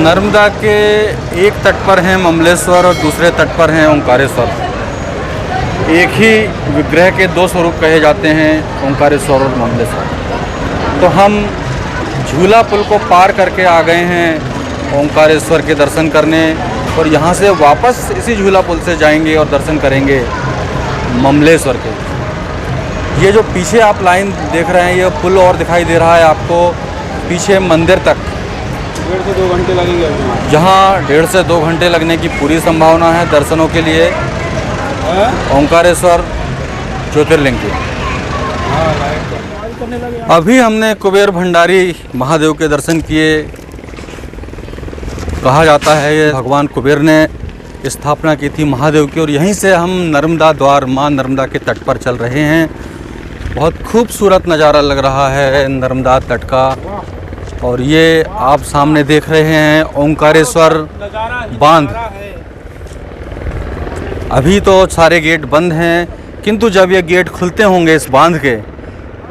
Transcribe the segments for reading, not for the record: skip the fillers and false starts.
नर्मदा के एक तट पर हैं ममलेश्वर और दूसरे तट पर हैं ओंकारेश्वर। एक ही विग्रह के दो स्वरूप कहे जाते हैं, ओंकारेश्वर और ममलेश्वर। तो हम झूला पुल को पार करके आ गए हैं ओंकारेश्वर के दर्शन करने, और यहाँ से वापस इसी झूला पुल से जाएंगे और दर्शन करेंगे ममलेश्वर के। ये जो पीछे आप लाइन देख रहे हैं, ये पुल और दिखाई दे रहा है आपको पीछे मंदिर तक। 1.5 से 2 घंटे लगेंगे जहाँ 1.5 से 2 घंटे लगने की पूरी संभावना है दर्शनों के लिए ओंकारेश्वर ज्योतिर्लिंग की। अभी हमने कुबेर भंडारी महादेव के दर्शन किए। कहा जाता है ये भगवान कुबेर ने स्थापना की थी महादेव की, और यहीं से हम नर्मदा द्वार माँ नर्मदा के तट पर चल रहे हैं। बहुत खूबसूरत नज़ारा लग रहा है नर्मदा तट का। और ये आप सामने देख रहे हैं ओंकारेश्वर बांध। अभी तो सारे गेट बंद हैं, किंतु जब ये गेट खुलते होंगे इस बांध के,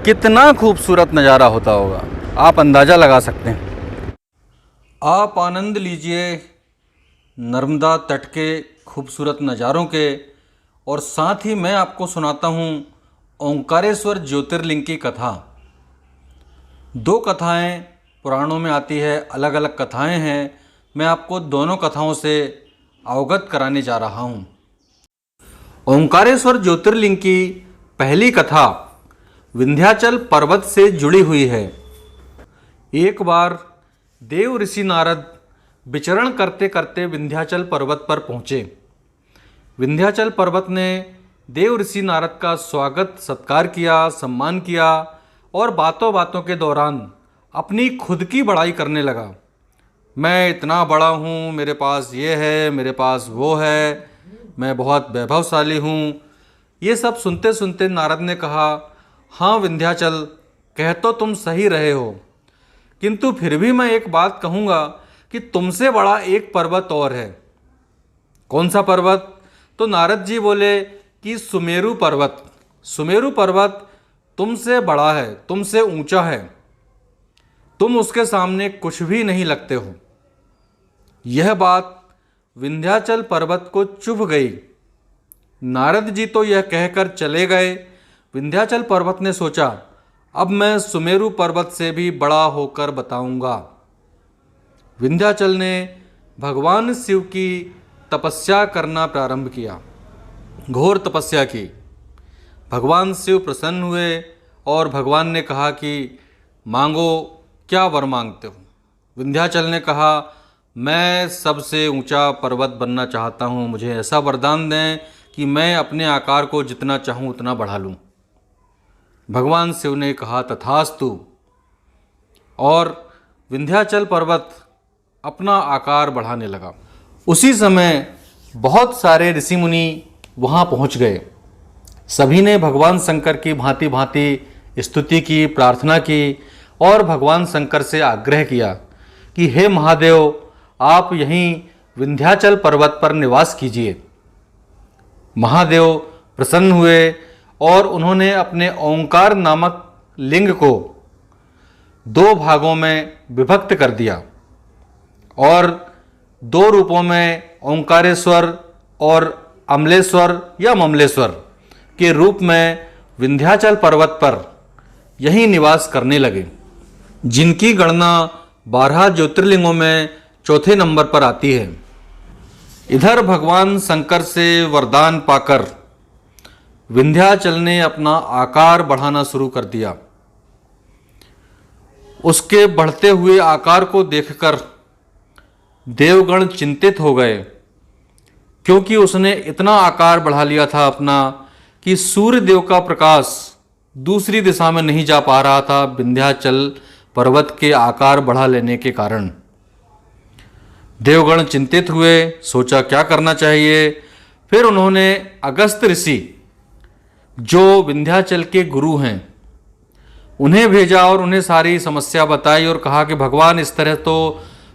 कितना खूबसूरत नज़ारा होता होगा, आप अंदाज़ा लगा सकते हैं। आप आनंद लीजिए नर्मदा तट के खूबसूरत नज़ारों के, और साथ ही मैं आपको सुनाता हूँ ओंकारेश्वर ज्योतिर्लिंग की कथा। 2 कथाएं पुराणों में आती है, अलग अलग कथाएं हैं। मैं आपको दोनों कथाओं से अवगत कराने जा रहा हूँ। ओंकारेश्वर ज्योतिर्लिंग की पहली कथा विंध्याचल पर्वत से जुड़ी हुई है। एक बार देव ऋषि नारद विचरण करते करते विंध्याचल पर्वत पर पहुँचे। विंध्याचल पर्वत ने देव ऋषि नारद का स्वागत सत्कार किया, सम्मान किया, और बातों बातों के दौरान अपनी खुद की बड़ाई करने लगा। मैं इतना बड़ा हूँ, मेरे पास ये है, मेरे पास वो है, मैं बहुत वैभवशाली हूँ। ये सब सुनते सुनते नारद ने कहा, हाँ विंध्याचल, कह तो तुम सही रहे हो, किंतु फिर भी मैं एक बात कहूँगा कि तुमसे बड़ा एक पर्वत और है। कौन सा पर्वत? तो नारद जी बोले कि सुमेरु पर्वत। सुमेरु पर्वत तुमसे बड़ा है, तुमसे ऊंचा है, तुम उसके सामने कुछ भी नहीं लगते हो। यह बात विंध्याचल पर्वत को चुभ गई। नारद जी तो यह कहकर चले गए। विंध्याचल पर्वत ने सोचा, अब मैं सुमेरु पर्वत से भी बड़ा होकर बताऊंगा। विंध्याचल ने भगवान शिव की तपस्या करना प्रारंभ किया, घोर तपस्या की। भगवान शिव प्रसन्न हुए और भगवान ने कहा कि मांगो, क्या वर मांगते हो? विंध्याचल ने कहा, मैं सबसे ऊंचा पर्वत बनना चाहता हूँ, मुझे ऐसा वरदान दें कि मैं अपने आकार को जितना चाहूँ उतना बढ़ा लूँ। भगवान शिव ने कहा, तथास्तु। और विंध्याचल पर्वत अपना आकार बढ़ाने लगा। उसी समय बहुत सारे ऋषि मुनि वहाँ पहुँच गए। सभी ने भगवान शंकर की भांति भांति स्तुति की, प्रार्थना की, और भगवान शंकर से आग्रह किया कि हे महादेव, आप यहीं विंध्याचल पर्वत पर निवास कीजिए। महादेव प्रसन्न हुए और उन्होंने अपने ओंकार नामक लिंग को 2 भागों में विभक्त कर दिया, और 2 रूपों में ओंकारेश्वर और अमलेश्वर या ममलेश्वर के रूप में विंध्याचल पर्वत पर यहीं निवास करने लगे, जिनकी गणना 12 ज्योतिर्लिंगों में चौथे नंबर पर आती है। इधर भगवान शंकर से वरदान पाकर विंध्याचल ने अपना आकार बढ़ाना शुरू कर दिया। उसके बढ़ते हुए आकार को देखकर देवगण चिंतित हो गए, क्योंकि उसने इतना आकार बढ़ा लिया था अपना कि सूर्य देव का प्रकाश दूसरी दिशा में नहीं जा पा रहा था विंध्याचल पर्वत के आकार बढ़ा लेने के कारण। देवगण चिंतित हुए, सोचा क्या करना चाहिए। फिर उन्होंने अगस्त ऋषि, जो विंध्याचल के गुरु हैं, उन्हें भेजा और उन्हें सारी समस्या बताई और कहा कि भगवान, इस तरह तो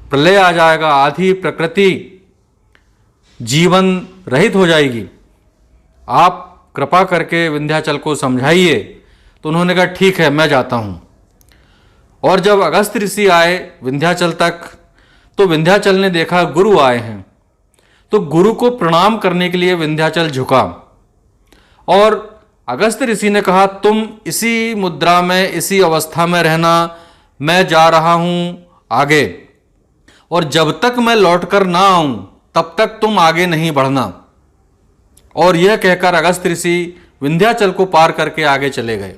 प्रलय आ जाएगा, आधी प्रकृति जीवन रहित हो जाएगी, आप कृपा करके विंध्याचल को समझाइए। तो उन्होंने कहा ठीक है, मैं जाता हूँ। और जब अगस्त ऋषि आए विंध्याचल तक, तो विंध्याचल ने देखा गुरु आए हैं, तो गुरु को प्रणाम करने के लिए विंध्याचल झुका और अगस्त्य ऋषि ने कहा, तुम इसी मुद्रा में, इसी अवस्था में रहना, मैं जा रहा हूँ आगे, और जब तक मैं लौटकर ना आऊँ तब तक तुम आगे नहीं बढ़ना। और यह कहकर अगस्त्य ऋषि विंध्याचल को पार करके आगे चले गए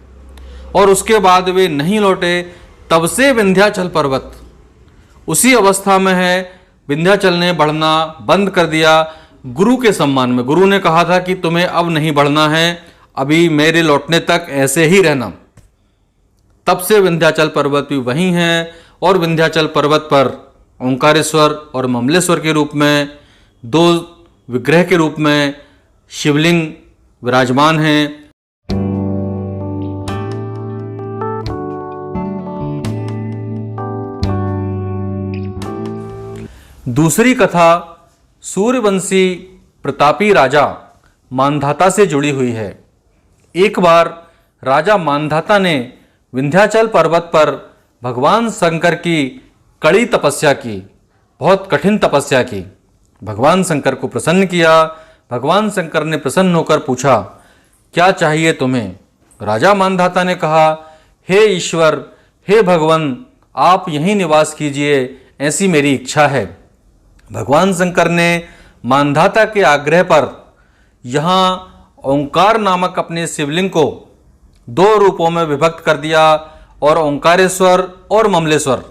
और उसके बाद वे नहीं लौटे। तब से विंध्याचल पर्वत उसी अवस्था में है। विंध्याचल ने बढ़ना बंद कर दिया गुरु के सम्मान में। गुरु ने कहा था कि तुम्हें अब नहीं बढ़ना है, अभी मेरे लौटने तक ऐसे ही रहना। तब से विंध्याचल पर्वत भी वहीं है और विंध्याचल पर्वत पर ओंकारेश्वर और ममलेश्वर के रूप में, दो विग्रह के रूप में शिवलिंग विराजमान हैं। दूसरी कथा सूर्यवंशी प्रतापी राजा मांधाता से जुड़ी हुई है। एक बार राजा मांधाता ने विंध्याचल पर्वत पर भगवान शंकर की कड़ी तपस्या की, बहुत कठिन तपस्या की। भगवान शंकर को प्रसन्न किया। भगवान शंकर ने प्रसन्न होकर पूछा, क्या चाहिए तुम्हें? राजा मांधाता ने कहा, हे ईश्वर, हे भगवान, आप यहीं निवास कीजिए, ऐसी मेरी इच्छा है। भगवान शंकर ने मांधाता के आग्रह पर यहाँ ओंकार नामक अपने शिवलिंग को दो रूपों में विभक्त कर दिया और ओंकारेश्वर और ममलेश्वर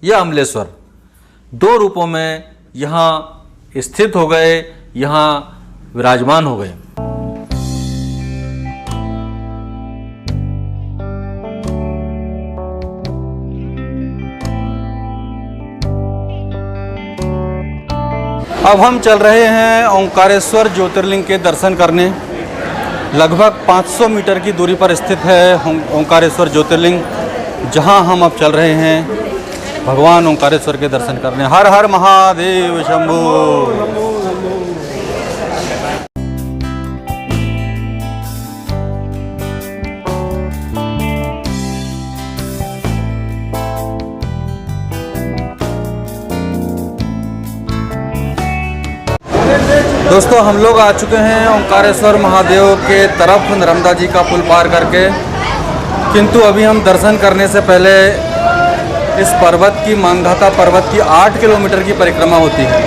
या अमलेश्वर दो रूपों में यहाँ स्थित हो गए, यहाँ विराजमान हो गए। अब हम चल रहे हैं ओंकारेश्वर ज्योतिर्लिंग के दर्शन करने। लगभग 500 मीटर की दूरी पर स्थित है ओंकारेश्वर ज्योतिर्लिंग, जहां हम अब चल रहे हैं भगवान ओंकारेश्वर के दर्शन करने। हर हर महादेव शंभू। दोस्तों, हम लोग आ चुके हैं ओंकारेश्वर महादेव के तरफ नर्मदा जी का पुल पार करके, किंतु अभी हम दर्शन करने से पहले इस पर्वत की, मांधाता पर्वत की 8 किलोमीटर की परिक्रमा होती है।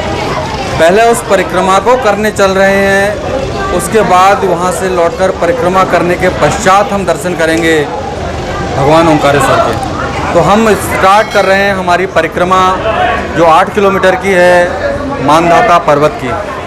पहले उस परिक्रमा को करने चल रहे हैं, उसके बाद वहां से लौटकर परिक्रमा करने के पश्चात हम दर्शन करेंगे भगवान ओंकारेश्वर के। तो हम स्टार्ट कर रहे हैं हमारी परिक्रमा जो 8 किलोमीटर की है मांधाता पर्वत की।